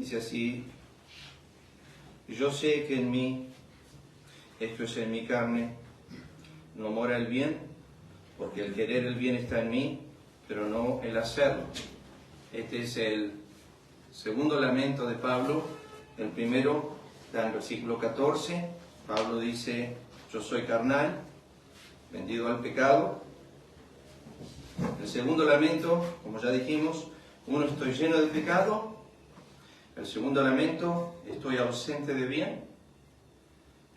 dice así: yo sé que en mí, esto es en mi carne, no mora el bien, porque el querer el bien está en mí, pero no el hacerlo. Este es el segundo lamento de Pablo. El primero está en el versículo 14. Pablo dice: yo soy carnal, vendido al pecado. El segundo lamento, como ya dijimos, uno, estoy lleno de pecado. El segundo lamento, estoy ausente de bien,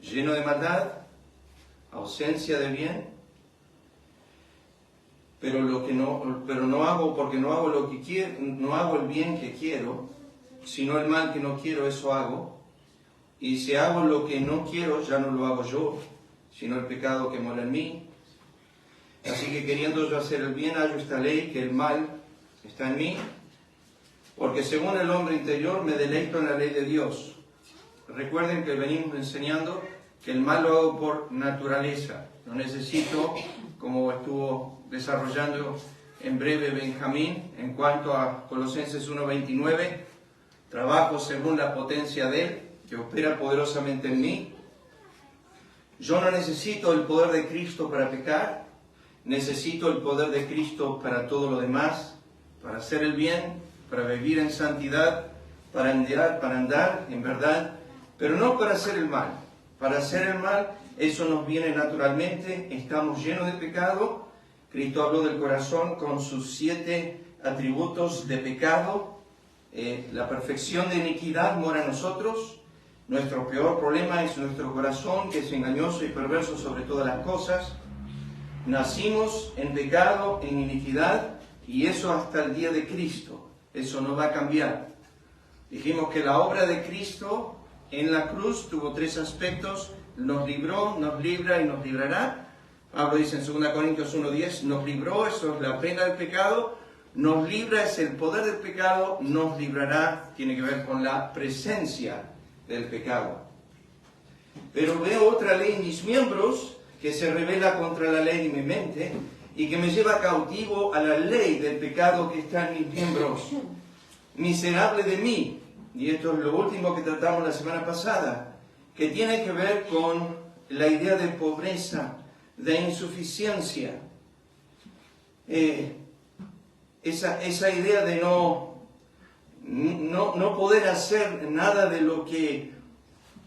lleno de maldad, ausencia de bien. Pero no hago, porque no hago lo que quiero, no hago el bien que quiero, sino el mal que no quiero, eso hago. Y si hago lo que no quiero, ya no lo hago yo, sino el pecado que mora en mí. Así que queriendo yo hacer el bien, hallo esta ley, que el mal está en mí, porque según el hombre interior me deleito en la ley de Dios. Recuerden que venimos enseñando que el mal lo hago por naturaleza. No necesito, como estuvo desarrollando en breve Benjamín, en cuanto a Colosenses 1:29, trabajo según la potencia de Él, que opera poderosamente en mí. Yo no necesito el poder de Cristo para pecar, necesito el poder de Cristo para todo lo demás, para hacer el bien, para vivir en santidad, para andar en verdad, pero no para hacer el mal. Para hacer el mal, eso nos viene naturalmente, estamos llenos de pecado. Cristo habló del corazón con sus 7 atributos de pecado. La perfección de iniquidad mora en nosotros. Nuestro peor problema es nuestro corazón, que es engañoso y perverso sobre todas las cosas. Nacimos en pecado, en iniquidad, y eso hasta el día de Cristo. Eso no va a cambiar. Dijimos que la obra de Cristo en la cruz tuvo 3 aspectos: nos libró, nos libra y nos librará. Pablo dice en 2 Corintios 1:10, nos libró, eso es la pena del pecado, nos libra, es el poder del pecado, nos librará, tiene que ver con la presencia del pecado. Pero veo otra ley en mis miembros que se revela contra la ley de mi mente y que me lleva cautivo a la ley del pecado que está en mis miembros. Miserable de mí, y esto es lo último que tratamos la semana pasada, que tiene que ver con la idea de pobreza, de insuficiencia. Esa idea de no poder hacer nada de lo que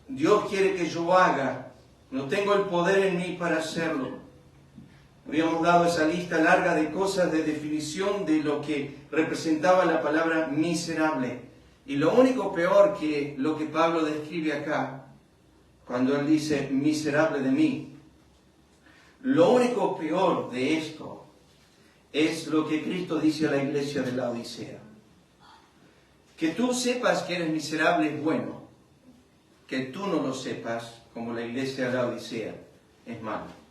Dios quiere que yo haga. No tengo el poder en mí para hacerlo. Habíamos dado esa lista larga de cosas de definición de lo que representaba la palabra miserable. Y lo único peor que lo que Pablo describe acá, cuando él dice miserable de mí, lo único peor de esto es lo que Cristo dice a la iglesia de la Odisea. Que tú sepas que eres miserable es bueno. Que tú no lo sepas, como la iglesia de la Odisea, es malo.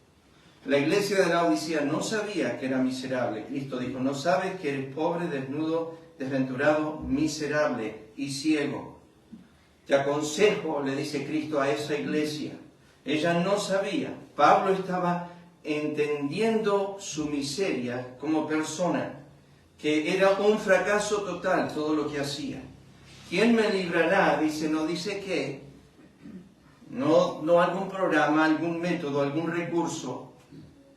La iglesia de la Odisea no sabía que era miserable. Cristo dijo: no sabes que eres pobre, desnudo, desventurado, miserable y ciego. Te aconsejo, le dice Cristo a esa iglesia. Ella no sabía. Pablo estaba entendiendo su miseria como persona, que era un fracaso total todo lo que hacía. ¿Quién me librará? Dice, no dice qué. No algún programa, algún método, algún recurso.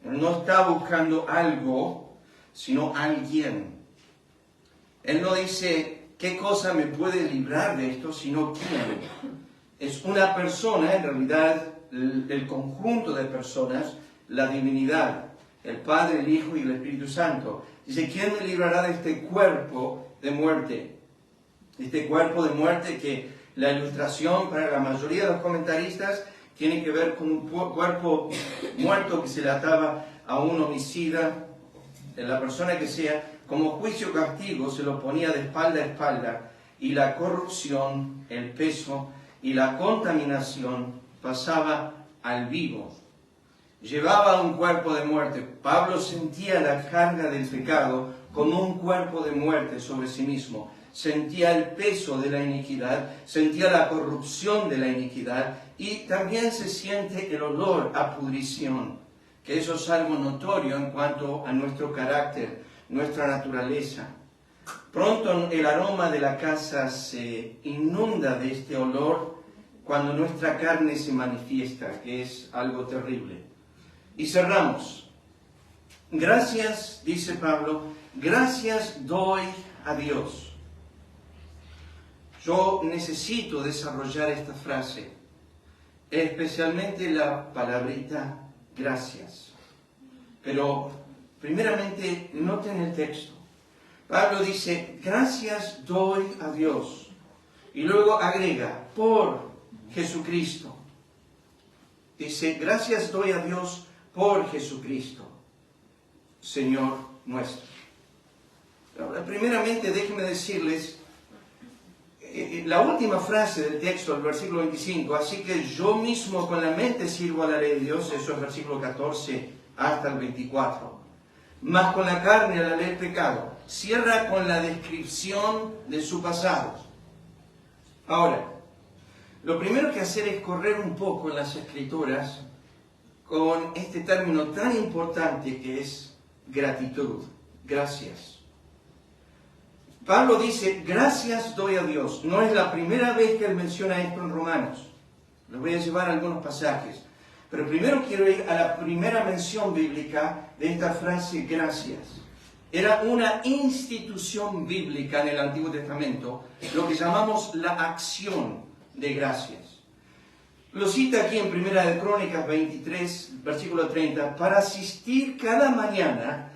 Él no está buscando algo, sino alguien. Él no dice qué cosa me puede librar de esto, sino quién. Es una persona, en realidad, el conjunto de personas, la divinidad, el Padre, el Hijo y el Espíritu Santo. Dice, ¿quién me librará de este cuerpo de muerte? Este cuerpo de muerte que la ilustración para la mayoría de los comentaristas tiene que ver con un cuerpo muerto que se le ataba a un homicida, la persona que sea, como juicio castigo se lo ponía de espalda a espalda, y la corrupción, el peso y la contaminación pasaba al vivo. Llevaba un cuerpo de muerte. Pablo sentía la carga del pecado como un cuerpo de muerte sobre sí mismo. Sentía el peso de la iniquidad, sentía la corrupción de la iniquidad, y también se siente el olor a pudrición, que eso es algo notorio en cuanto a nuestro carácter, nuestra naturaleza. Pronto el aroma de la casa se inunda de este olor cuando nuestra carne se manifiesta, que es algo terrible. Y cerramos. Gracias, dice Pablo, gracias doy a Dios. Yo necesito desarrollar esta frase, especialmente la palabrita gracias. Pero primeramente noten el texto. Pablo dice, gracias doy a Dios. Y luego agrega, por Jesucristo. Dice, gracias doy a Dios por Jesucristo, Señor nuestro. Ahora, primeramente, déjenme decirles, la última frase del texto, el versículo 25, así que yo mismo con la mente sirvo a la ley de Dios, eso es versículo 14 hasta el 24. Mas con la carne a la ley del pecado. Cierra con la descripción de su pasado. Ahora, lo primero que hacer es correr un poco en las Escrituras con este término tan importante que es gratitud, gracias. Pablo dice, gracias doy a Dios. No es la primera vez que él menciona esto en Romanos. Les voy a llevar algunos pasajes. Pero primero quiero ir a la primera mención bíblica de esta frase, gracias. Era una institución bíblica en el Antiguo Testamento, lo que llamamos la acción de gracias. Lo cita aquí en Primera de Crónicas 23, versículo 30, para asistir cada mañana,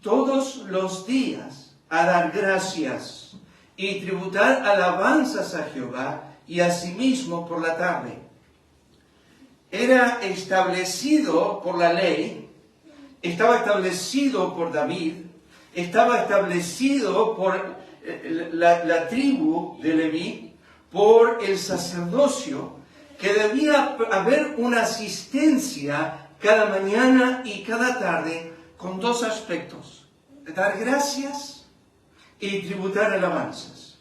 todos los días, a dar gracias y tributar alabanzas a Jehová y asimismo por la tarde. Era establecido por la ley, estaba establecido por David, estaba establecido por la tribu de Leví, por el sacerdocio, que debía haber una asistencia cada mañana y cada tarde con dos aspectos: dar gracias y tributar alabanzas.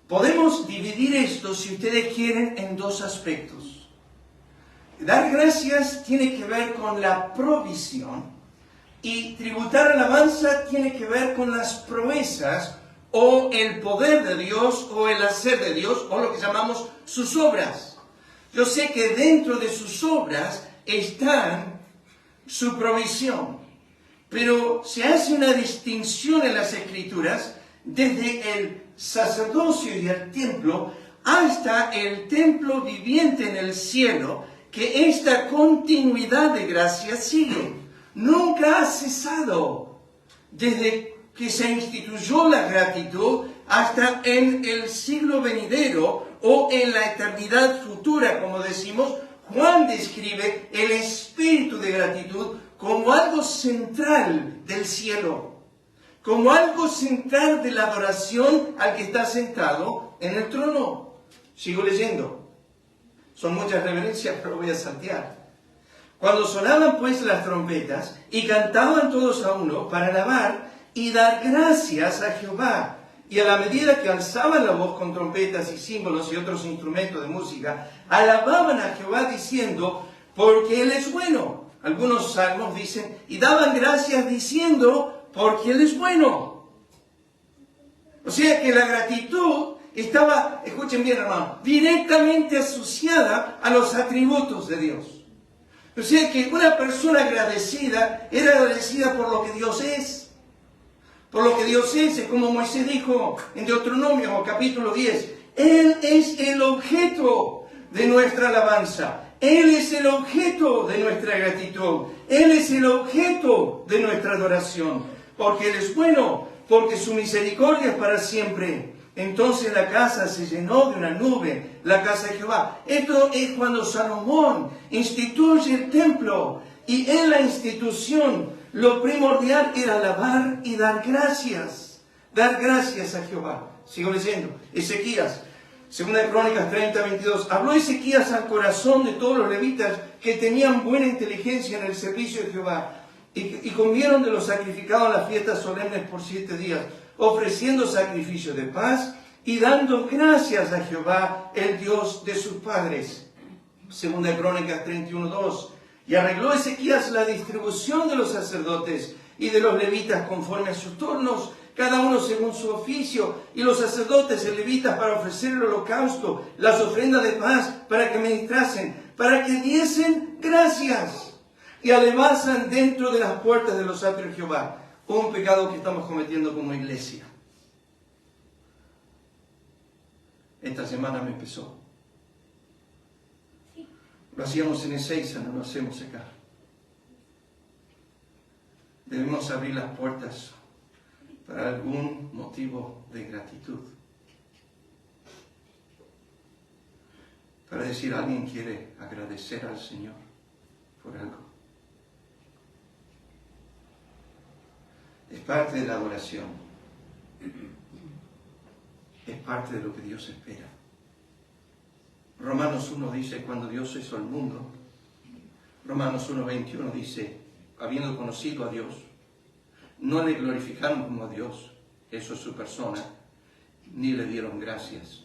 Podemos dividir esto, si ustedes quieren, en dos aspectos. Dar gracias tiene que ver con la provisión y tributar alabanza tiene que ver con las proezas o el poder de Dios o el hacer de Dios o lo que llamamos sus obras. Yo sé que dentro de sus obras están su provisión, pero se hace una distinción en las Escrituras desde el sacerdocio y el templo hasta el templo viviente en el cielo, que esta continuidad de gracia sigue. Nunca ha cesado desde que se instituyó la gratitud hasta en el siglo venidero o en la eternidad futura, como decimos. Juan describe el espíritu de gratitud como algo central del cielo, como algo central de la adoración al que está sentado en el trono. Sigo leyendo. Son muchas reverencias, pero voy a saltear. Cuando sonaban pues las trompetas y cantaban todos a uno para alabar y dar gracias a Jehová, y a la medida que alzaban la voz con trompetas y símbolos y otros instrumentos de música, alababan a Jehová diciendo, porque Él es bueno. Algunos salmos dicen, y daban gracias diciendo, porque Él es bueno. O sea que la gratitud estaba, escuchen bien hermano, directamente asociada a los atributos de Dios. O sea que una persona agradecida era agradecida por lo que Dios es. Por lo que Dios es como Moisés dijo en Deuteronomio capítulo 10. Él es el objeto de nuestra alabanza. Él es el objeto de nuestra gratitud. Él es el objeto de nuestra adoración. Porque Él es bueno, porque su misericordia es para siempre. Entonces la casa se llenó de una nube, la casa de Jehová. Esto es cuando Salomón instituye el templo. Y en la institución, lo primordial era alabar y dar gracias. Dar gracias a Jehová. Sigo leyendo. Ezequías, 2 Crónicas 30, 22. Habló Ezequías al corazón de todos los levitas que tenían buena inteligencia en el servicio de Jehová. Y comieron de lo sacrificado en las fiestas solemnes por 7 días, ofreciendo sacrificio de paz y dando gracias a Jehová, el Dios de sus padres. 2 Crónicas 31, 2. Y arregló Ezequías la distribución de los sacerdotes y de los levitas conforme a sus turnos, cada uno según su oficio, y los sacerdotes y levitas para ofrecer el holocausto, las ofrendas de paz, para que ministrasen, para que diesen gracias y alabanzan dentro de las puertas de los atrios de Jehová. Un pecado que estamos cometiendo como iglesia. Esta semana me empezó. Lo hacíamos en Ezeiza, no lo hacemos acá. Debemos abrir las puertas para algún motivo de gratitud. Para decir, alguien quiere agradecer al Señor por algo. Es parte de la adoración. Es parte de lo que Dios espera. Romanos 1 dice, cuando Dios hizo el mundo, Romanos 1:21 dice, habiendo conocido a Dios, no le glorificaron como a Dios, eso es su persona, ni le dieron gracias,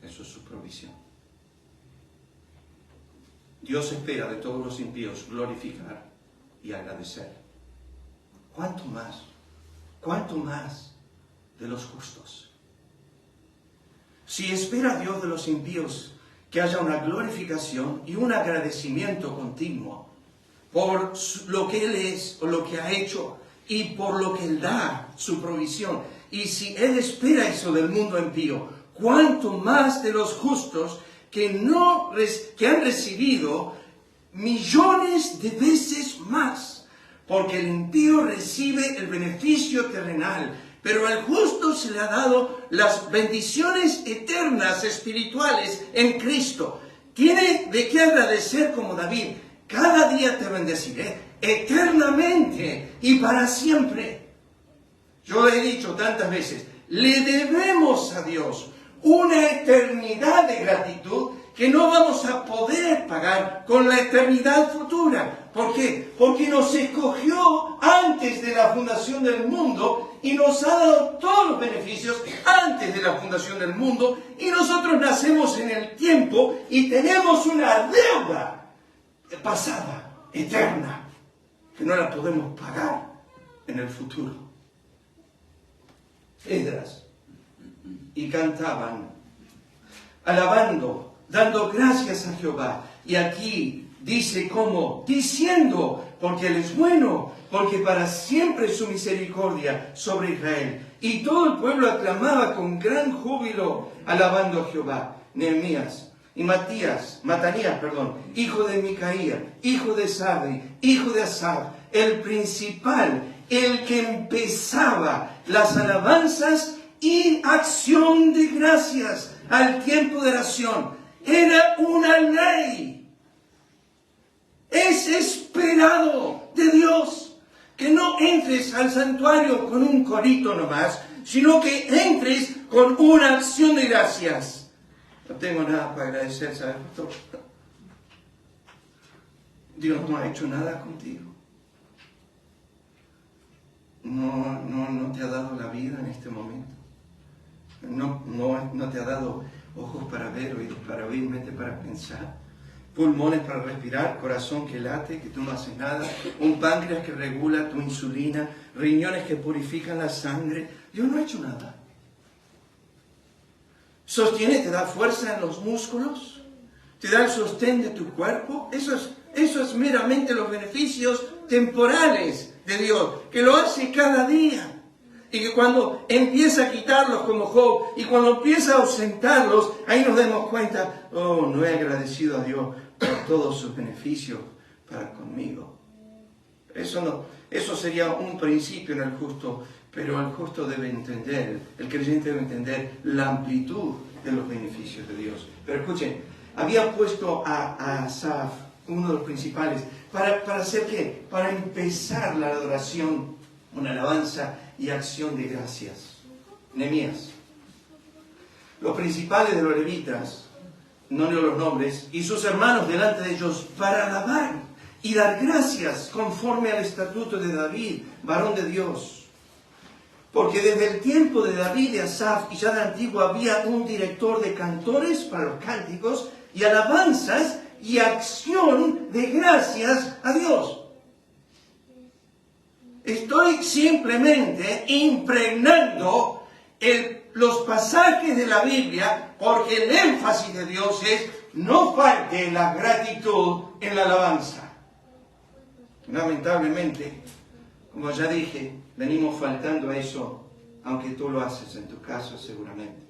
eso es su provisión. Dios espera de todos los impíos glorificar y agradecer. ¿Cuánto más? ¿Cuánto más de los justos? Si espera Dios de los impíos que haya una glorificación y un agradecimiento continuo por lo que Él es o lo que ha hecho y por lo que Él da, su provisión. Y si Él espera eso del mundo impío, ¿cuánto más de los justos que han recibido millones de veces más? Porque el impío recibe el beneficio terrenal, pero al justo se le ha dado las bendiciones eternas, espirituales en Cristo. Tiene de qué agradecer como David. Cada día te bendeciré eternamente y para siempre. Yo he dicho tantas veces, le debemos a Dios una eternidad de gratitud que no vamos a poder pagar con la eternidad futura. ¿Por qué? Porque nos escogió antes de la fundación del mundo y nos ha dado todos los beneficios antes de la fundación del mundo, y nosotros nacemos en el tiempo y tenemos una deuda pasada, eterna, que no la podemos pagar en el futuro. Esdras y cantaban, alabando, dando gracias a Jehová. Y aquí dice cómo, diciendo, porque Él es bueno, porque para siempre es su misericordia sobre Israel. Y todo el pueblo aclamaba con gran júbilo, alabando a Jehová. Nehemías y Matanías, hijo de Micaía, hijo de Sabdi, hijo de Asaf, el principal, el que empezaba las alabanzas y acción de gracias al tiempo de oración. Era una ley. Es esperado de Dios que no entres al santuario con un corito nomás, sino que entres con una acción de gracias. No tengo nada para agradecer, ¿sabes, pastor? Dios no ha hecho nada contigo. No te ha dado la vida en este momento. No te ha dado ojos para ver, oídos para oír, mente para pensar, pulmones para respirar, corazón que late, que tú no haces nada, un páncreas que regula tu insulina, riñones que purifican la sangre. Dios no ha hecho nada. Sostiene, te da fuerza en los músculos, te da el sostén de tu cuerpo. Eso es meramente los beneficios temporales de Dios, que lo hace cada día. Y que cuando empieza a quitarlos como Job, y cuando empieza a ausentarlos, ahí nos damos cuenta, oh, no he agradecido a Dios por todos sus beneficios para conmigo. Eso sería un principio en el justo, pero el justo debe entender, el creyente debe entender la amplitud de los beneficios de Dios. Pero escuchen, había puesto a Asaf, uno de los principales, ¿para hacer qué? Para empezar la adoración, una alabanza y acción de gracias. Nehemías. Los principales de los levitas, no leo los nombres, y sus hermanos delante de ellos para alabar y dar gracias conforme al estatuto de David, varón de Dios. Porque desde el tiempo de David y Asaf y ya de antiguo había un director de cantores para los cánticos y alabanzas y acción de gracias a Dios. Estoy simplemente impregnando los pasajes de la Biblia porque el énfasis de Dios es no falte la gratitud en la alabanza. Lamentablemente, como ya dije, venimos faltando a eso, aunque tú lo haces en tu casa seguramente.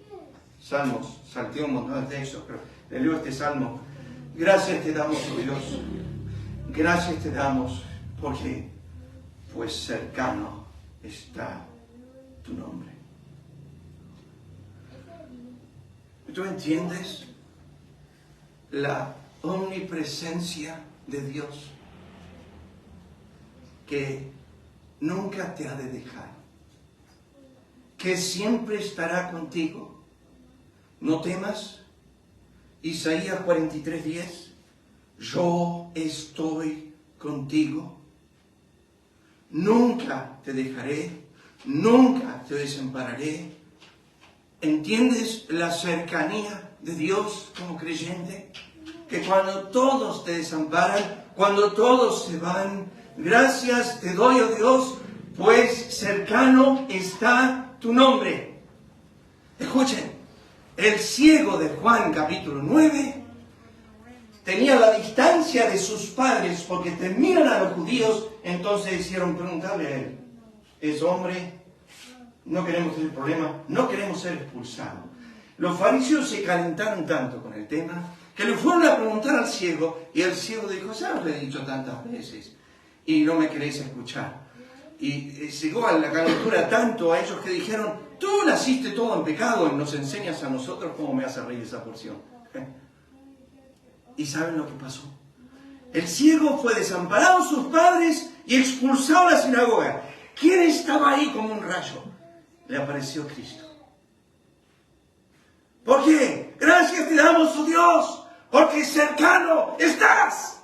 Salmos, salté un montón de textos, pero le leo este salmo. Gracias te damos, oh Dios. Gracias te damos porque pues cercano está tu nombre. ¿Tú entiendes la omnipresencia de Dios? Que nunca te ha de dejar, que siempre estará contigo. No temas. Isaías 43:10, yo estoy contigo. Nunca te dejaré, nunca te desampararé. ¿Entiendes la cercanía de Dios como creyente? Que cuando todos te desamparan, cuando todos se van, gracias te doy, oh Dios, pues cercano está tu nombre. Escuchen, el ciego de Juan capítulo 9 tenía la distancia de sus padres porque temían a los judíos, entonces hicieron preguntarle a él. Es hombre, no queremos tener problema, no queremos ser expulsados. Los fariseos se calentaron tanto con el tema que le fueron a preguntar al ciego y el ciego dijo, ya os lo he dicho tantas veces y no me queréis escuchar. Y llegó a la calentura tanto a ellos que dijeron, tú naciste todo en pecado y nos enseñas a nosotros cómo me hace reír esa porción. ¿Y saben lo que pasó? El ciego fue desamparado sus padres y expulsado de la sinagoga. ¿Quién estaba ahí como un rayo? Le apareció Cristo. ¿Por qué? Gracias te damos, oh Dios, porque cercano estás.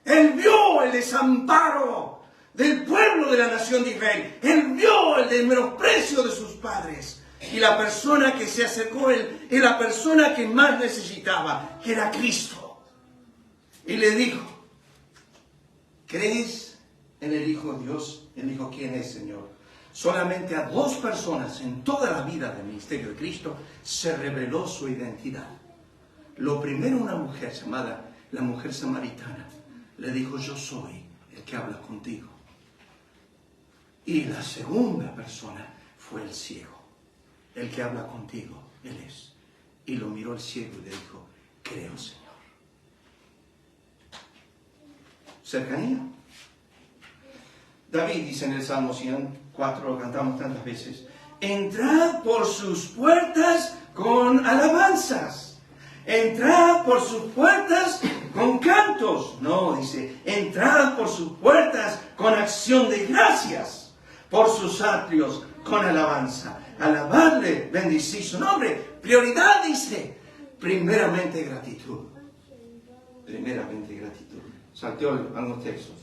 Él vio el desamparo del pueblo de la nación de Israel. Él vio el menosprecio de sus padres. Y la persona que se acercó a él es la persona que más necesitaba, que era Cristo. Y le dijo, ¿crees en el Hijo de Dios? Él dijo, ¿quién es, Señor? Solamente a 2 personas en toda la vida del ministerio de Cristo se reveló su identidad. Lo primero, una mujer llamada la mujer samaritana. Le dijo, yo soy el que habla contigo. Y la segunda persona fue el ciego. El que habla contigo, Él es. Y lo miró el ciego y le dijo, creo, Señor. Cercanía. David dice en el Salmo 104, lo cantamos tantas veces, entrad por sus puertas con alabanzas. Entrad por sus puertas con cantos. No, dice, entrad por sus puertas con acción de gracias. Por sus atrios con alabanza. Alabadle, bendecid su nombre. Prioridad, dice, primeramente gratitud. Primeramente gratitud. Salteó algunos textos.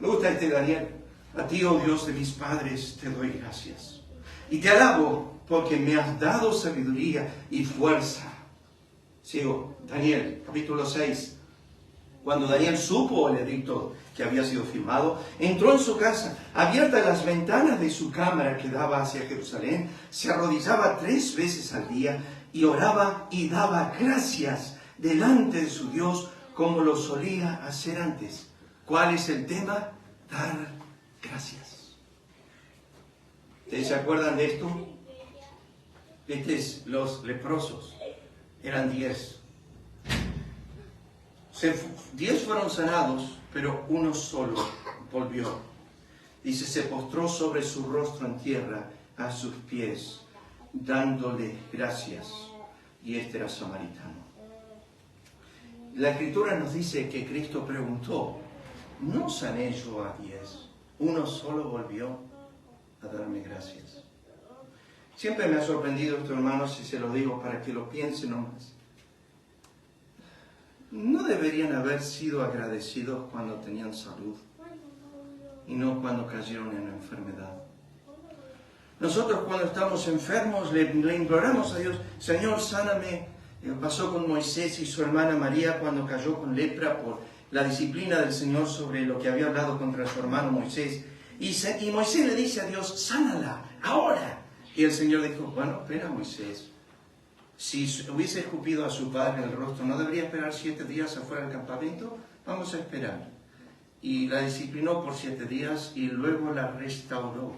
Me gusta este Daniel. A ti, oh Dios de mis padres, te doy gracias. Y te alabo porque me has dado sabiduría y fuerza. Sigo, Daniel, capítulo 6. Cuando Daniel supo el edicto que había sido firmado, entró en su casa, abiertas las ventanas de su cámara que daba hacia Jerusalén, se arrodillaba 3 veces al día y oraba y daba gracias delante de su Dios como lo solía hacer antes. ¿Cuál es el tema? Dar gracias. ¿Ustedes se acuerdan de esto? Los leprosos eran 10. 10 fueron sanados, pero uno solo volvió. Dice, se postró sobre su rostro en tierra a sus pies, dándole gracias. Y este era samaritano. La Escritura nos dice que Cristo preguntó, ¿no sané yo a 10? Uno solo volvió a darme gracias. Siempre me ha sorprendido esto, hermanos, y se lo digo para que lo piensen nomás. ¿No deberían haber sido agradecidos cuando tenían salud y no cuando cayeron en la enfermedad? Nosotros cuando estamos enfermos le imploramos a Dios, Señor, sáname, Pasó con Moisés y su hermana María cuando cayó con lepra por la disciplina del Señor sobre lo que había hablado contra su hermano Moisés. Y Moisés le dice a Dios, sánala, ahora. Y el Señor dijo, bueno, espera Moisés. Si hubiese escupido a su padre en el rostro, ¿no debería esperar 7 días afuera del campamento? Vamos a esperar. Y la disciplinó por 7 días y luego la restauró.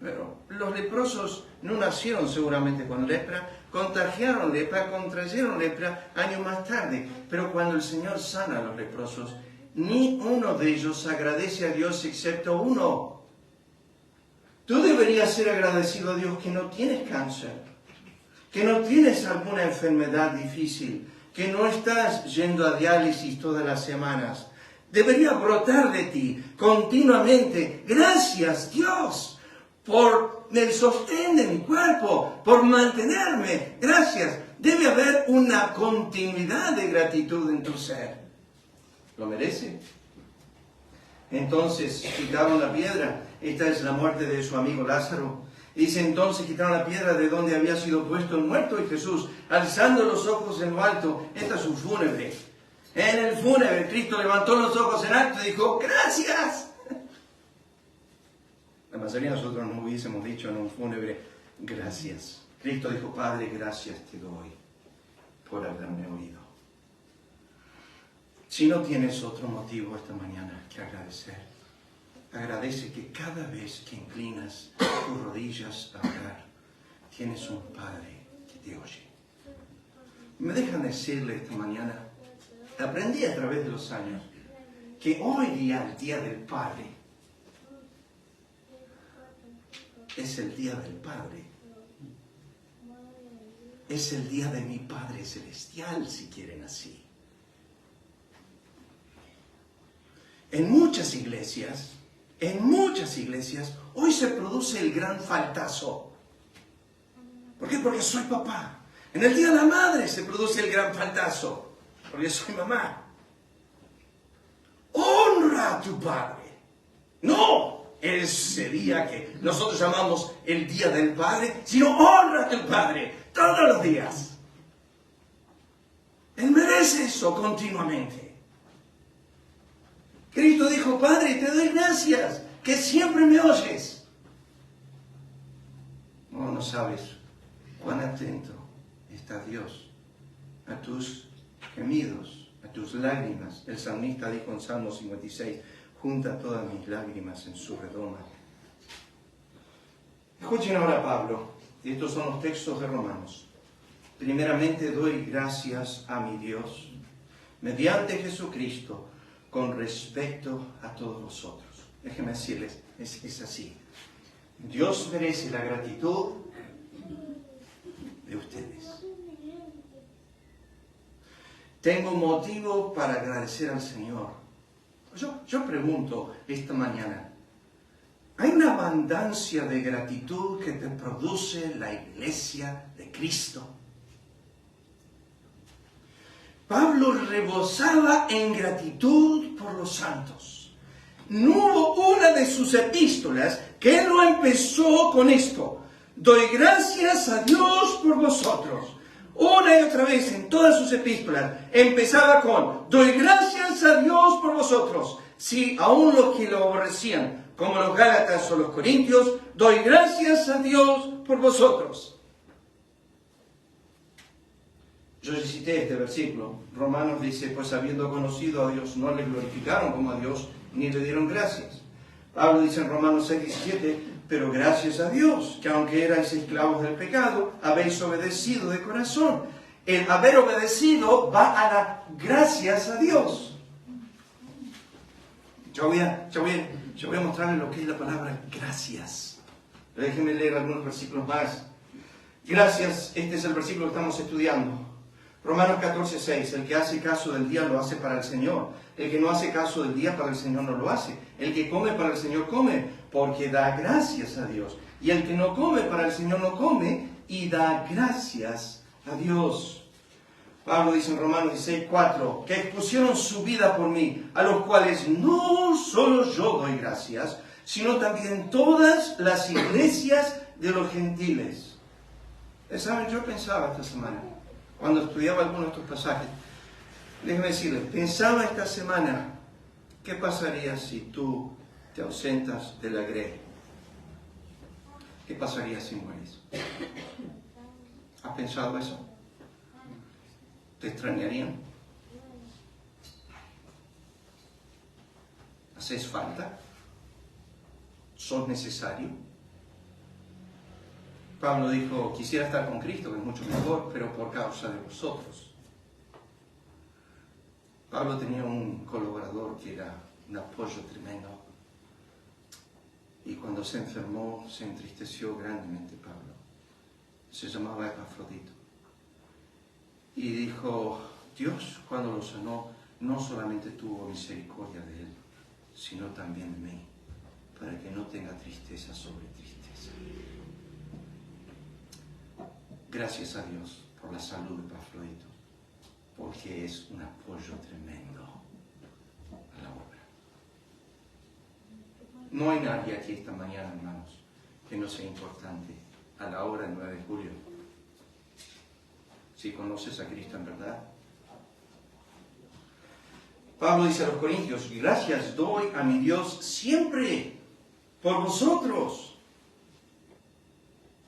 Pero los leprosos no nacieron seguramente con lepra, contagiaron lepra, contrayeron lepra años más tarde. Pero cuando el Señor sana a los leprosos, ni uno de ellos agradece a Dios excepto uno. Tú deberías ser agradecido a Dios que no tienes cáncer, que no tienes alguna enfermedad difícil, que no estás yendo a diálisis todas las semanas. Debería brotar de ti continuamente, gracias Dios, por el sostén de mi cuerpo, por mantenerme, gracias. Debe haber una continuidad de gratitud en tu ser. ¿Lo merece? Entonces quitaron la piedra. Esta es la muerte de su amigo Lázaro. Dice, entonces quitaron la piedra de donde había sido puesto el muerto, y Jesús, alzando los ojos en lo alto, esta es un fúnebre. En el fúnebre, Cristo levantó los ojos en alto y dijo, gracias. La mayoría de nosotros no hubiésemos dicho en un fúnebre, gracias. Cristo dijo, Padre, gracias te doy por haberme oído. Si no tienes otro motivo esta mañana que agradecer, agradece que cada vez que inclinas tus rodillas a orar, tienes un Padre que te oye. Me dejan decirle esta mañana, aprendí a través de los años, que hoy día, el Día del Padre, es el Día del Padre. Es el día de mi Padre Celestial, si quieren así. En muchas iglesias, hoy se produce el gran faltazo. ¿Por qué? Porque soy papá. En el Día de la Madre se produce el gran faltazo, porque soy mamá. Honra a tu padre. No ese día que nosotros llamamos el Día del Padre, sino honra a tu padre todos los días. Él merece eso continuamente. Cristo dijo, Padre, te doy gracias, que siempre me oyes. No sabes cuán atento está Dios a tus gemidos, a tus lágrimas. El salmista dijo en Salmo 56, junta todas mis lágrimas en su redoma. Escuchen ahora a Pablo, y estos son los textos de Romanos. Primeramente doy gracias a mi Dios, mediante Jesucristo, con respecto a todos vosotros. Déjenme decirles, es así. Dios merece la gratitud de ustedes. Tengo motivo para agradecer al Señor. Yo pregunto esta mañana, ¿hay una abundancia de gratitud que te produce la iglesia de Cristo? Pablo rebosaba en gratitud por los santos. No hubo una de sus epístolas que él no empezó con esto. Doy gracias a Dios por vosotros. Una y otra vez en todas sus epístolas empezaba con, doy gracias a Dios por vosotros. Si aún los que lo aborrecían, como los Gálatas o los Corintios, doy gracias a Dios por vosotros. Yo cité este versículo. Romanos dice, pues habiendo conocido a Dios, no le glorificaron como a Dios, ni le dieron gracias. Pablo dice en Romanos 6:17, pero gracias a Dios, que aunque erais esclavos del pecado, habéis obedecido de corazón. El haber obedecido va a dar gracias a Dios. Yo voy a mostrarles lo que es la palabra gracias. Pero déjenme leer algunos versículos más. Gracias, este es el versículo que estamos estudiando. Romanos 14:6, el que hace caso del día lo hace para el Señor. El que no hace caso del día para el Señor no lo hace. El que come para el Señor come, porque da gracias a Dios. Y el que no come para el Señor no come, y da gracias a Dios. Pablo dice en Romanos 16:4, que expusieron su vida por mí, a los cuales no solo yo doy gracias, sino también todas las iglesias de los gentiles. ¿Saben? Yo pensaba esta semana, cuando estudiaba algunos de estos pasajes, déjeme decirle, pensaba esta semana, ¿qué pasaría si tú te ausentas de la grey? ¿Qué pasaría si mueres? ¿Has pensado eso? ¿Te extrañarían? ¿Haces falta? ¿Sos necesario? Pablo dijo, quisiera estar con Cristo, que es mucho mejor, pero por causa de vosotros. Pablo tenía un colaborador que era un apoyo tremendo. Y cuando se enfermó, se entristeció grandemente Pablo. Se llamaba Epafrodito. Y dijo, Dios cuando lo sanó, no solamente tuvo misericordia de él, sino también de mí, para que no tenga tristeza sobre tristeza. Gracias a Dios por la salud de Epafrodito, porque es un apoyo tremendo a la obra. No hay nadie aquí esta mañana, hermanos, que no sea importante a la obra del 9 de julio. Si conoces a Cristo en verdad. Pablo dice a los Corintios, gracias doy a mi Dios siempre por vosotros.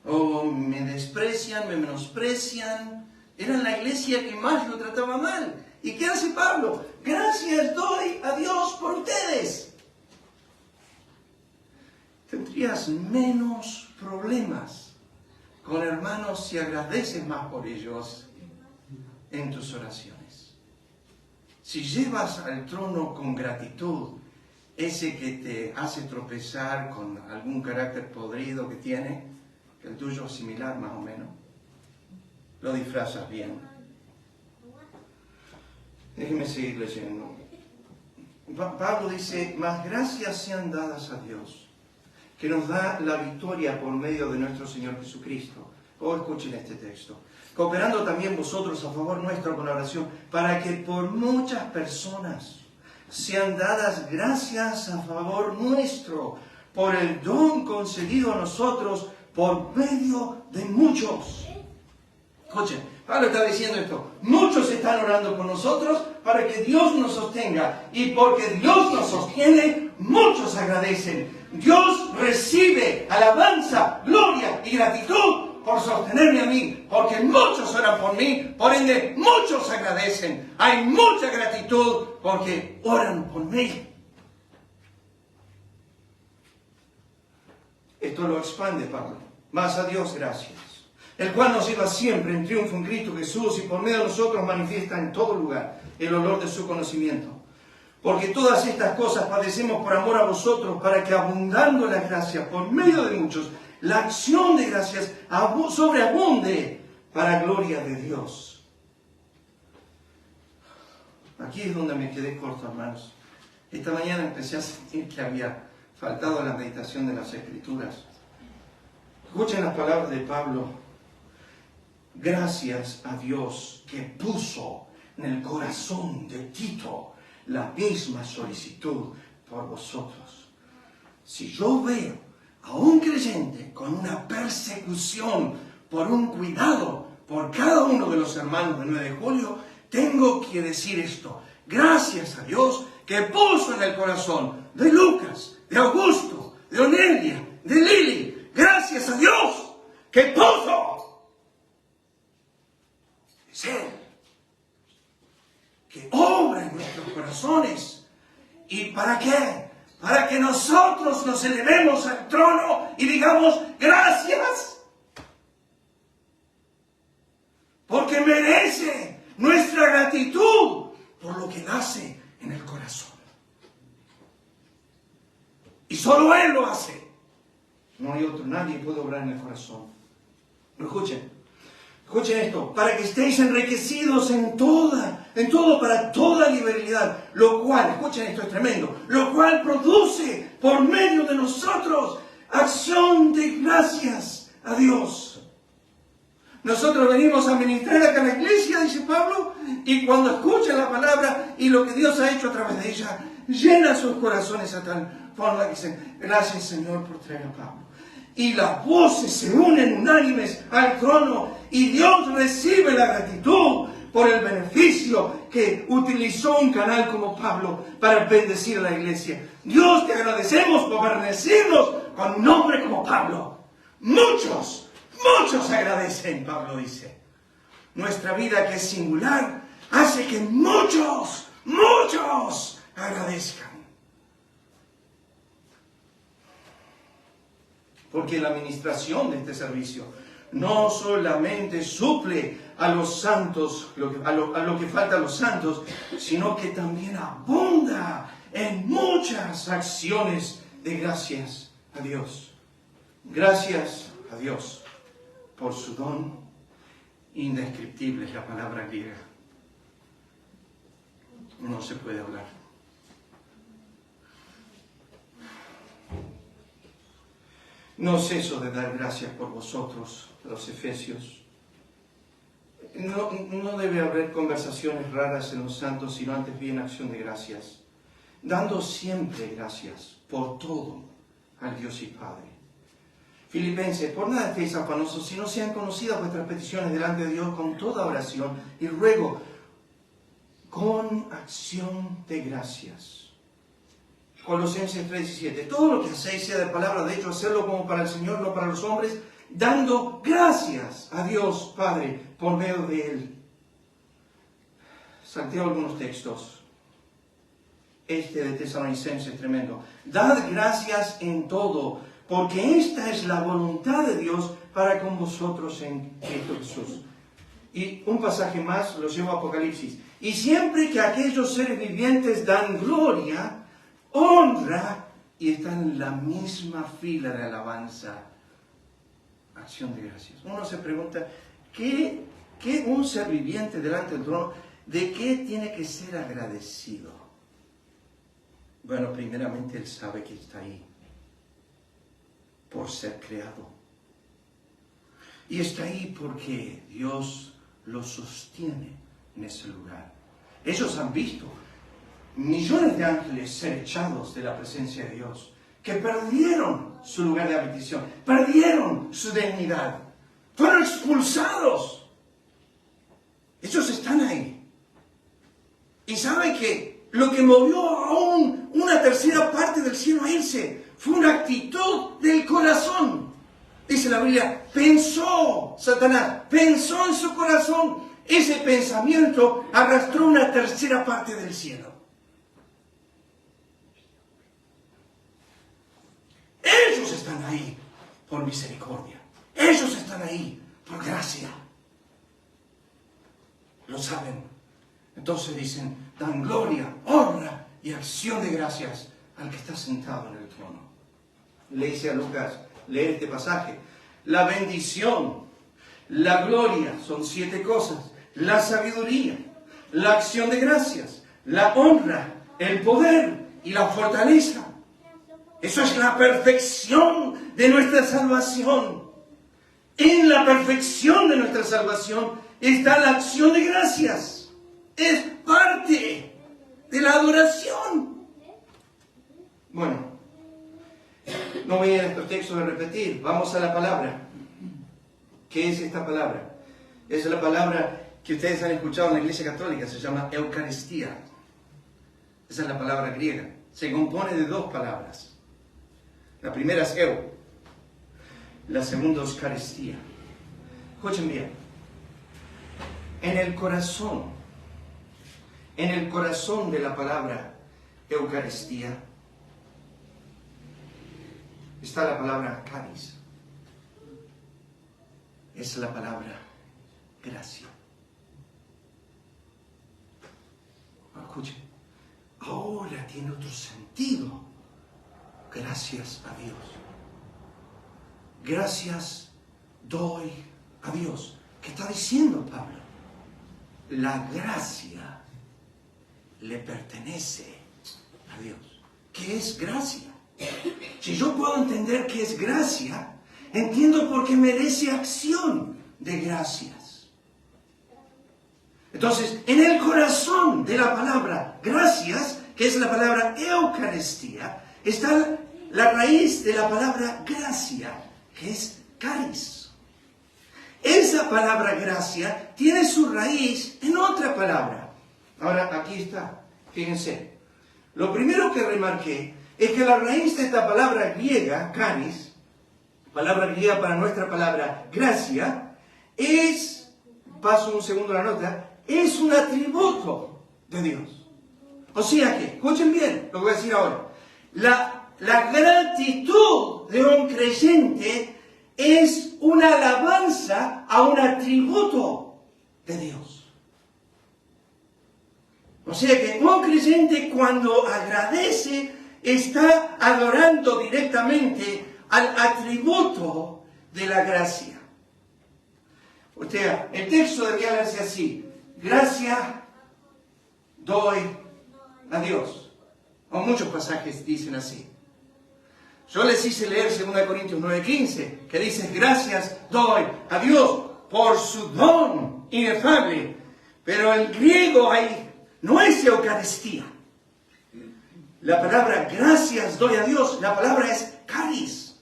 Oh, me desprecian, me menosprecian. Era la iglesia que más lo trataba mal. ¿Y qué hace Pablo? Gracias doy a Dios por ustedes. Tendrías menos problemas con hermanos si agradeces más por ellos en tus oraciones. Si llevas al trono con gratitud ese que te hace tropezar con algún carácter podrido que tiene, que el tuyo es similar más o menos, lo disfrazas bien. Déjenme seguir leyendo. Pablo dice, más gracias sean dadas a Dios, que nos da la victoria por medio de nuestro Señor Jesucristo. Oh, escuchen este texto. Cooperando también vosotros a favor nuestro con la oración, para que por muchas personas sean dadas gracias a favor nuestro, por el don concedido a nosotros por medio de muchos. Escuchen, Pablo está diciendo esto. Muchos están orando por nosotros para que Dios nos sostenga. Y porque Dios nos sostiene, muchos agradecen. Dios recibe alabanza, gloria y gratitud por sostenerme a mí, porque muchos oran por mí, por ende muchos agradecen. Hay mucha gratitud porque oran por mí. Esto lo expande Pablo. Más a Dios gracias, el cual nos lleva siempre en triunfo en Cristo Jesús y por medio de nosotros manifiesta en todo lugar el olor de su conocimiento. Porque todas estas cosas padecemos por amor a vosotros, para que abundando la gracia por medio de muchos, la acción de gracias sobreabunde para gloria de Dios. Aquí es donde me quedé corto, hermanos. Esta mañana empecé a sentir que había faltado la meditación de las Escrituras. Escuchen las palabras de Pablo. Gracias a Dios que puso en el corazón de Tito la misma solicitud por vosotros. Si yo veo a un creyente con una persecución por un cuidado por cada uno de los hermanos del 9 de julio, tengo que decir esto. Gracias a Dios que puso en el corazón de Lucas, de Augusto, de Onelia, de Lili. Gracias a Dios que puso. Es Él que obra en nuestros corazones. ¿Y para qué? Para que nosotros nos elevemos al trono y digamos gracias. Porque merece nuestra gratitud por lo que nace en el corazón. Y solo Él lo hace. No hay otro, nadie puede obrar en el corazón. Pero escuchen esto, para que estéis enriquecidos en todo para toda liberalidad, lo cual, escuchen esto, es tremendo, lo cual produce por medio de nosotros acción de gracias a Dios. Nosotros venimos a ministrar acá en la iglesia, dice Pablo, y cuando escuchan la palabra y lo que Dios ha hecho a través de ella, llena sus corazones a tal forma que dicen, gracias Señor por traer a Pablo. y las voces se unen unánimes al trono y Dios recibe la gratitud por el beneficio que utilizó un canal como Pablo para bendecir a la iglesia. Dios, te agradecemos por bendecirnos con un hombre como Pablo. Muchos agradecen, Pablo dice. Nuestra vida, que es singular, hace que muchos agradezcan. Porque la administración de este servicio no solamente suple a los santos, a lo que falta a los santos, sino que también abunda en muchas acciones de gracias a Dios. Gracias a Dios por su don indescriptible, es la palabra griega. No se puede hablar. No ceso de dar gracias por vosotros, los efesios. No debe haber conversaciones raras en los santos, sino antes bien acción de gracias, dando siempre gracias por todo al Dios y Padre. Filipenses, por nada estéis afanosos, sino sean conocidas vuestras peticiones delante de Dios con toda oración y ruego, con acción de gracias. Colosenses 3:17. Todo lo que hacéis, sea de palabra, de hecho, hacerlo como para el Señor, no para los hombres, dando gracias a Dios Padre por medio de Él. Salteo algunos textos. Este de Tesalonicenses es tremendo. Dad gracias en todo, porque esta es la voluntad de Dios para con vosotros en Cristo Jesús. Y un pasaje más, lo llevo a Apocalipsis. Y siempre que aquellos seres vivientes dan gloria, honra, y están en la misma fila de alabanza, acción de gracias. Uno se pregunta, ¿qué un ser viviente delante del trono, de qué tiene que ser agradecido? Bueno, primeramente él sabe que está ahí por ser creado. Y está ahí porque Dios lo sostiene en ese lugar. Ellos han visto millones de ángeles ser echados de la presencia de Dios, que perdieron su lugar de habitación, perdieron su dignidad, fueron expulsados. Ellos están ahí. Y saben que lo que movió aún una tercera parte del cielo a irse fue una actitud del corazón. Dice la Biblia, pensó Satanás, pensó en su corazón. Ese pensamiento arrastró una tercera parte del cielo. Ellos están ahí por misericordia. Ellos están ahí por gracia. Lo saben. Entonces dicen, dan gloria, honra y acción de gracias al que está sentado en el trono. Le dice a Lucas, lee este pasaje. La bendición, la gloria, son 7 cosas. La sabiduría, la acción de gracias, la honra, el poder y la fortaleza. Eso es la perfección de nuestra salvación. En la perfección de nuestra salvación está la acción de gracias. Es parte de la adoración. Bueno, no voy a estos textos a repetir. Vamos a la palabra. ¿Qué es esta palabra? Es la palabra que ustedes han escuchado en la Iglesia Católica. Se llama Eucaristía. Esa es la palabra griega. Se compone de 2 palabras. La primera es eu. La segunda es Eucaristía. Escuchen bien. En el corazón de la palabra Eucaristía está la palabra caris. Es la palabra gracia. Escuchen. Ahora tiene otro sentido. Gracias a Dios. Gracias doy a Dios. ¿Qué está diciendo Pablo? La gracia le pertenece a Dios. ¿Qué es gracia? Si yo puedo entender qué es gracia, entiendo por qué merece acción de gracias. Entonces, en el corazón de la palabra gracias, que es la palabra Eucaristía, está la raíz de la palabra gracia, que es caris. Esa palabra gracia tiene su raíz en otra palabra. Ahora, aquí está. Fíjense. Lo primero que remarqué es que la raíz de esta palabra griega, caris, palabra griega para nuestra palabra gracia, es, paso un segundo la nota, es un atributo de Dios. O sea que, escuchen bien lo que voy a decir ahora. La gratitud de un creyente es una alabanza a un atributo de Dios. O sea que un creyente cuando agradece está adorando directamente al atributo de la gracia. O sea, el texto debería leerse así: gracia doy a Dios. O muchos pasajes dicen así. Yo les hice leer 2 Corintios 9:15, que dice: gracias doy a Dios por su don inefable. Pero el griego ahí no es Eucaristía. La palabra gracias doy a Dios, la palabra es caris.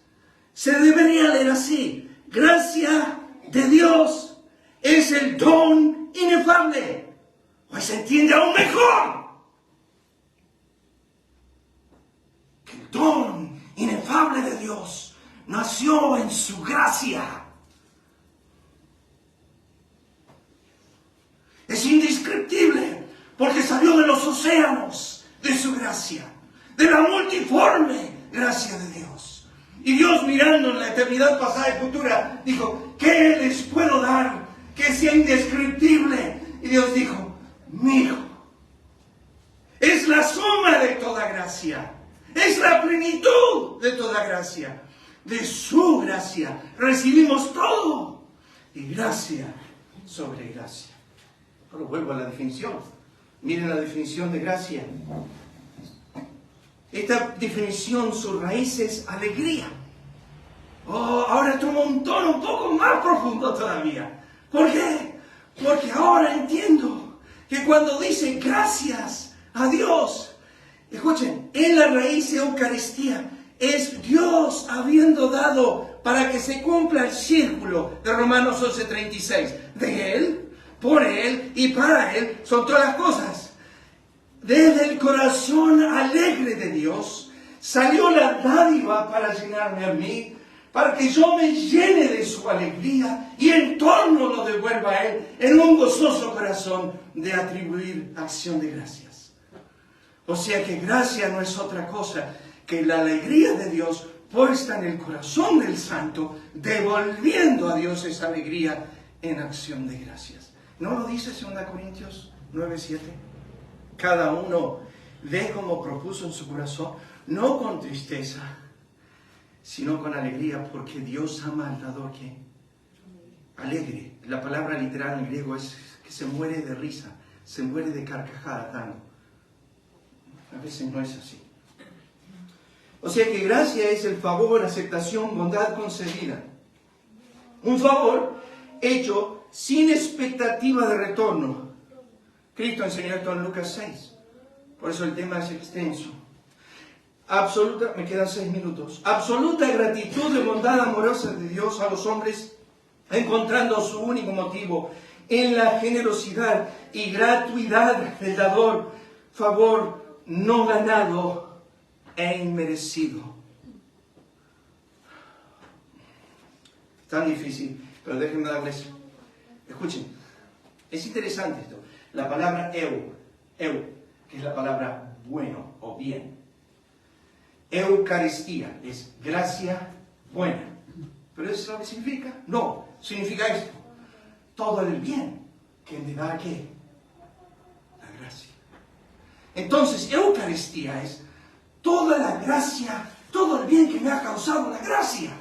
Se debería leer así: gracia de Dios es el don inefable. Hoy se entiende aún mejor. Que el don inefable de Dios nació en su gracia. Es indescriptible porque salió de los océanos de su gracia, de la multiforme gracia de Dios. Y Dios, mirando en la eternidad pasada y futura, dijo: ¿qué les puedo dar que sea indescriptible? Y Dios dijo: mi Hijo es la suma de toda gracia. Es la plenitud de toda gracia. De su gracia recibimos todo. Y gracia sobre gracia. Ahora vuelvo a la definición. Miren la definición de gracia. Esta definición, su raíz es alegría. Oh, ahora toma un tono un poco más profundo todavía. ¿Por qué? Porque ahora entiendo que cuando dice gracias a Dios, escuchen, en la raíz de Eucaristía es Dios habiendo dado para que se cumpla el círculo de Romanos 11:36. De Él, por Él y para Él son todas las cosas. Desde el corazón alegre de Dios salió la dádiva para llenarme a mí, para que yo me llene de su alegría y en torno lo devuelva a Él en un gozoso corazón de atribuir acción de gracias. O sea que gracia no es otra cosa que la alegría de Dios puesta en el corazón del santo, devolviendo a Dios esa alegría en acción de gracias. ¿No lo dice 2 Corintios 9:7? Cada uno ve como propuso en su corazón, no con tristeza, sino con alegría, porque Dios ama al dador que alegre. La palabra literal en griego es que se muere de risa, se muere de carcajada dando. A veces no es así. O sea que gracia es el favor, aceptación, bondad concedida. Un favor hecho sin expectativa de retorno. Cristo enseñó esto en Lucas 6. Por eso el tema es extenso. Absoluta, me quedan 6 minutos. Absoluta gratitud de bondad amorosa de Dios a los hombres, encontrando su único motivo en la generosidad y gratuidad del dador. Favor no ganado e inmerecido. Tan difícil, pero déjenme darles. Escuchen, es interesante esto. La palabra eu, que es la palabra bueno o bien. Eucaristía es gracia buena. ¿Pero eso es lo que significa? No, significa esto. Todo el bien que me da ¿qué? La gracia. Entonces, Eucaristía es toda la gracia, todo el bien que me ha causado la gracia.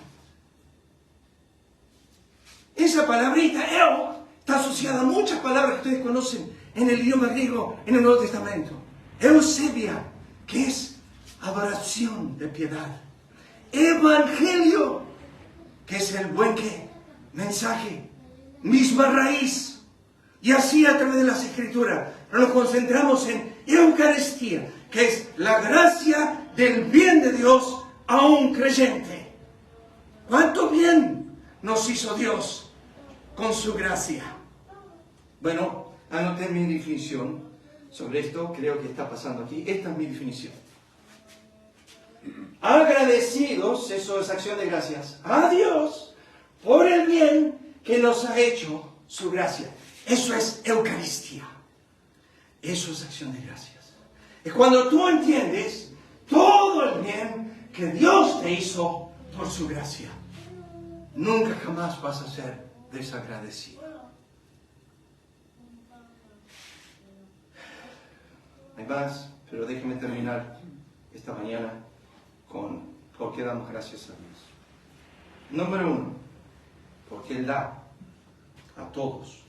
Esa palabrita, eu, está asociada a muchas palabras que ustedes conocen en el idioma griego, en el Nuevo Testamento. Eusebia, que es adoración de piedad. Evangelio, que es el buen ¿qué? Mensaje, misma raíz. Y así a través de las Escrituras nos concentramos en Eucaristía, que es la gracia del bien de Dios a un creyente. ¿Cuánto bien nos hizo Dios con su gracia? Bueno, anoté mi definición sobre esto, creo que está pasando aquí. Esta es mi definición. Agradecidos, eso es acción de gracias, a Dios por el bien que nos ha hecho su gracia. Eso es Eucaristía. Eso es acción de gracias. Es cuando tú entiendes todo el bien que Dios te hizo por su gracia. Nunca jamás vas a ser desagradecido. Hay más, pero déjeme terminar esta mañana con por qué damos gracias a Dios. Número 1, porque Él da a todos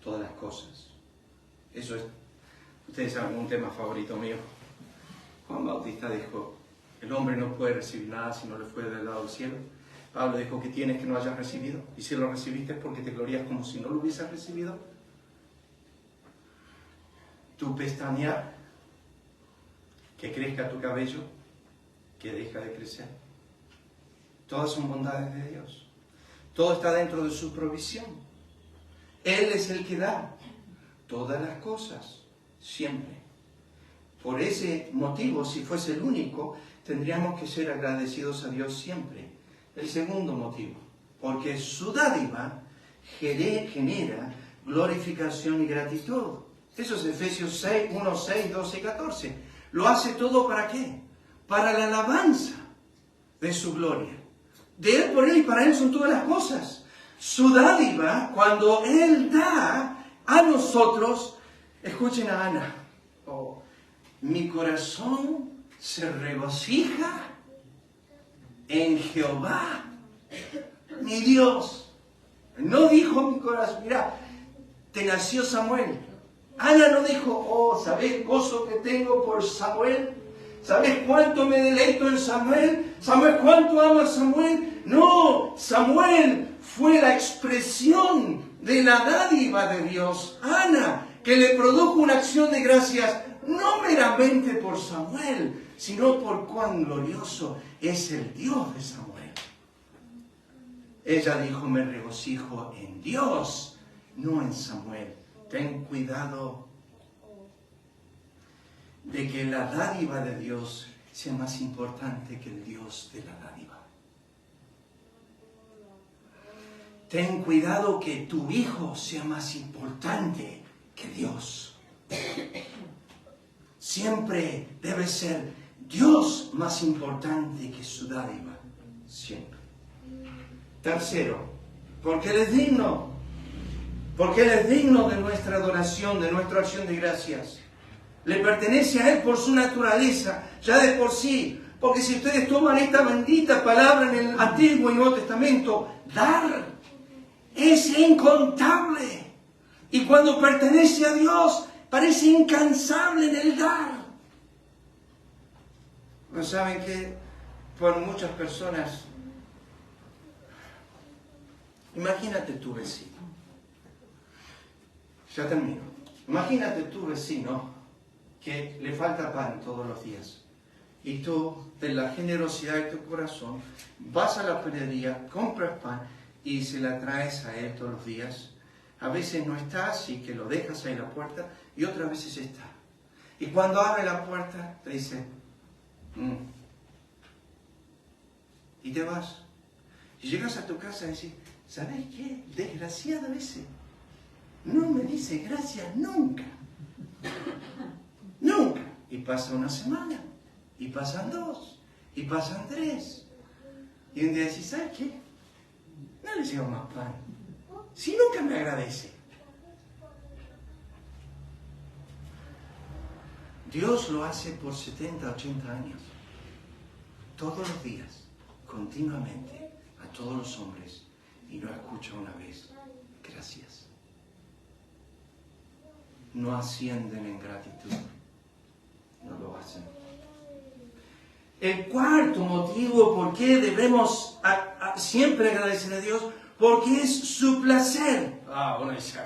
todas las cosas. Eso es, ustedes saben, un tema favorito mío. Juan Bautista dijo, el hombre no puede recibir nada si no le fue del lado del cielo. Pablo dijo que tienes que no hayas recibido, y si lo recibiste es porque te glorías como si no lo hubieses recibido. Tu pestañear, que crezca tu cabello, que deja de crecer. Todas son bondades de Dios. Todo está dentro de su provisión. Él es el que da todas las cosas, siempre. Por ese motivo, si fuese el único, tendríamos que ser agradecidos a Dios siempre. El segundo motivo, porque su dádiva genera glorificación y gratitud. Eso es Efesios 6, 1, 6, 12 y 14. ¿Lo hace todo para qué? Para la alabanza de su gloria. De Él, por Él y para Él son todas las cosas. Su dádiva, cuando Él da a nosotros, escuchen a Ana, oh, mi corazón se regocija en Jehová, mi Dios. No dijo mi corazón, mira, te nació Samuel. Ana no dijo, oh, ¿sabes gozo que tengo por Samuel? ¿Sabes cuánto me deleito en Samuel? ¿Sabes cuánto amo a Samuel? No, Samuel fue la expresión de la dádiva de Dios. Ana, que le produjo una acción de gracias, no meramente por Samuel, sino por cuán glorioso es el Dios de Samuel. Ella dijo, me regocijo en Dios, no en Samuel. Ten cuidado de que la dádiva de Dios sea más importante que el Dios de la dádiva. Ten cuidado que tu hijo sea más importante que Dios. Siempre debe ser Dios más importante que su dádiva. Siempre. Tercero, porque Él es digno. Porque Él es digno de nuestra adoración, de nuestra acción de gracias. Le pertenece a Él por su naturaleza, ya de por sí. Porque si ustedes toman esta bendita palabra en el Antiguo y Nuevo Testamento, dar es incontable. Y cuando pertenece a Dios, parece incansable en el dar. ¿No saben que por muchas personas, imagínate tu vecino. Ya termino. Imagínate tu vecino que le falta pan todos los días. Y tú, de la generosidad de tu corazón, vas a la panadería, compras pan y se la traes a él todos los días. A veces no está, así que lo dejas ahí en la puerta, y otras veces está. Y cuando abre la puerta, te dice, y te vas. Y llegas a tu casa y dices, ¿sabes qué? Desgraciado ese. No me dice gracias nunca. Nunca. Y pasa una semana. Y pasan 2. Y pasan 3. Y un día decís, ¿sabes qué? No le llevo más pan. Si nunca me agradece. Dios lo hace por 70, 80 años. Todos los días, continuamente, a todos los hombres. Y no escucha una vez, gracias. No ascienden en gratitud. No lo hacen. El cuarto motivo por qué debemos siempre agradecer a Dios, porque es su placer. Uno dice,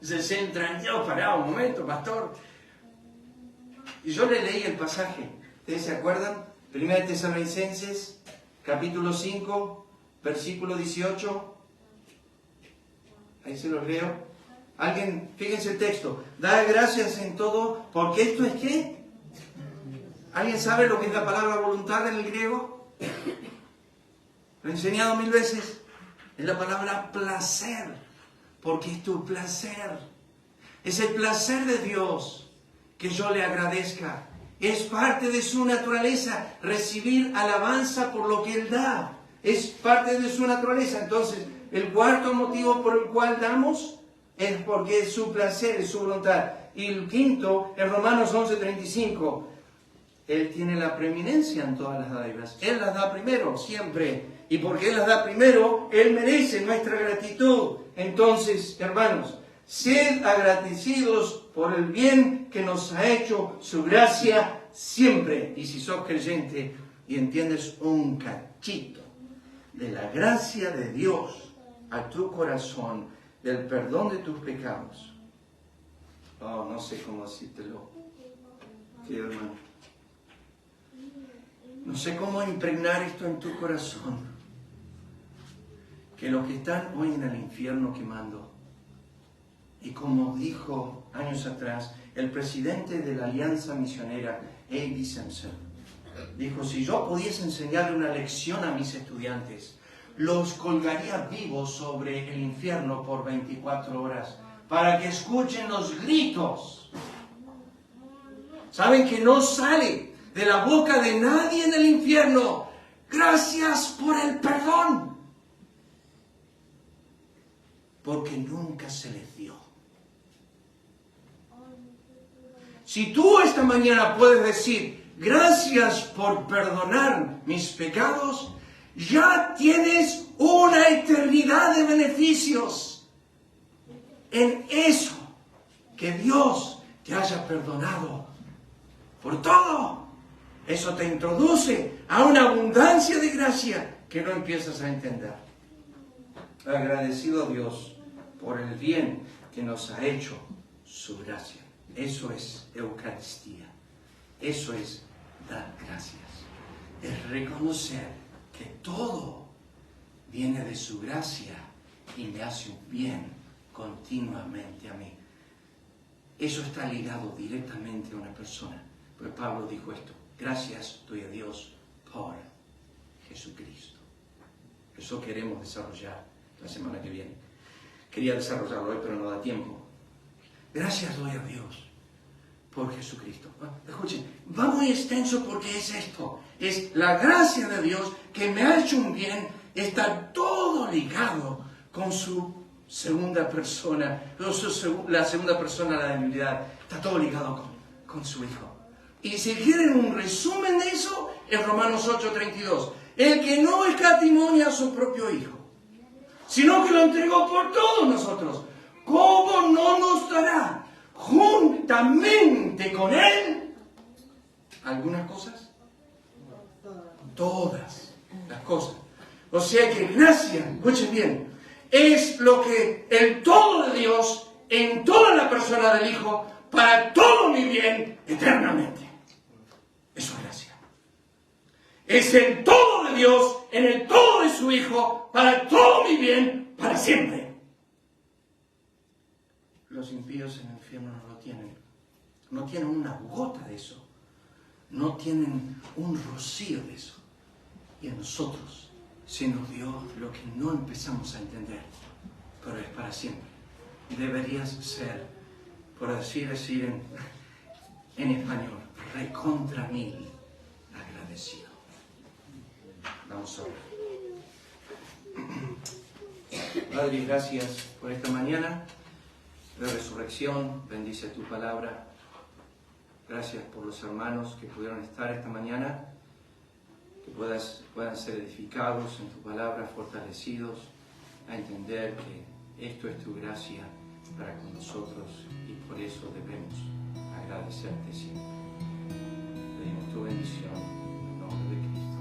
se centra en Dios. Pará un momento, pastor. Y yo le leí el pasaje. ¿Ustedes se acuerdan? 1 Tesalonicenses, capítulo 5, versículo 18. Ahí se los leo. Alguien, fíjense el texto. Da gracias en todo, porque esto es ¿qué? ¿Alguien sabe lo que es la palabra voluntad en el griego? Lo he enseñado 1000 veces. Es la palabra placer, porque es tu placer. Es el placer de Dios que yo le agradezca. Es parte de su naturaleza recibir alabanza por lo que Él da. Es parte de su naturaleza. Entonces, el cuarto motivo por el cual damos es porque es su placer, es su voluntad. Y el quinto, en Romanos 11:35, Él tiene la preeminencia en todas las dádivas. Él las da primero, siempre. Y porque Él las da primero, Él merece nuestra gratitud. Entonces, hermanos, sed agradecidos por el bien que nos ha hecho su gracia siempre. Y si sos creyente y entiendes un cachito de la gracia de Dios a tu corazón, del perdón de tus pecados. Oh, no sé cómo decírtelo, querido hermano. No sé cómo impregnar esto en tu corazón. Que los que están hoy en el infierno quemando, y como dijo años atrás el presidente de la Alianza Misionera, A.B. Simpson, dijo, si yo pudiese enseñarle una lección a mis estudiantes, los colgaría vivos sobre el infierno por 24 horas, para que escuchen los gritos. ¿Saben que no sale de la boca de nadie en el infierno? Gracias por el perdón. Porque nunca se les dio. Si tú esta mañana puedes decir, gracias por perdonar mis pecados, ya tienes una eternidad de beneficios en eso, que Dios te haya perdonado por todo. Eso te introduce a una abundancia de gracia que no empiezas a entender. Agradecido a Dios por el bien que nos ha hecho su gracia. Eso es Eucaristía. Eso es dar gracias. Es reconocer que todo viene de su gracia y me hace un bien continuamente a mí. Eso está ligado directamente a una persona. Pero Pablo dijo esto: gracias doy a Dios por Jesucristo. Eso queremos desarrollar la semana que viene. Quería desarrollarlo hoy, pero no da tiempo. Gracias doy a Dios por Jesucristo. Escuchen, va muy extenso porque es esto. Es la gracia de Dios que me ha hecho un bien. Está todo ligado con su segunda persona. La segunda persona de la divinidad. Está todo ligado con su Hijo. Y si quieren un resumen de eso, es Romanos 8:32. El que no escatimó a su propio Hijo, sino que lo entregó por todos nosotros, ¿cómo no nos dará juntamente con Él algunas cosas? Todas las cosas. O sea que gracia, escuchen bien, es lo que el todo de Dios en toda la persona del Hijo para todo mi bien eternamente. Eso es gracia. Es el todo de Dios en el todo de su Hijo para todo mi bien para siempre. Los impíos en el infierno no lo tienen. No tienen una gota de eso. No tienen un rocío de eso. Y a nosotros se nos dio lo que no empezamos a entender, pero es para siempre. Deberías ser, por así decir en español, recontra mil agradecido. Vamos a orar. Padre, gracias por esta mañana de resurrección. Bendice tu palabra. Gracias por los hermanos que pudieron estar esta mañana, que puedan ser edificados en tu palabra, fortalecidos a entender que esto es tu gracia para con nosotros y por eso debemos agradecerte siempre. Pedimos tu bendición en el nombre de Cristo.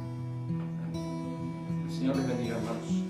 Amén. El Señor les bendiga, hermanos.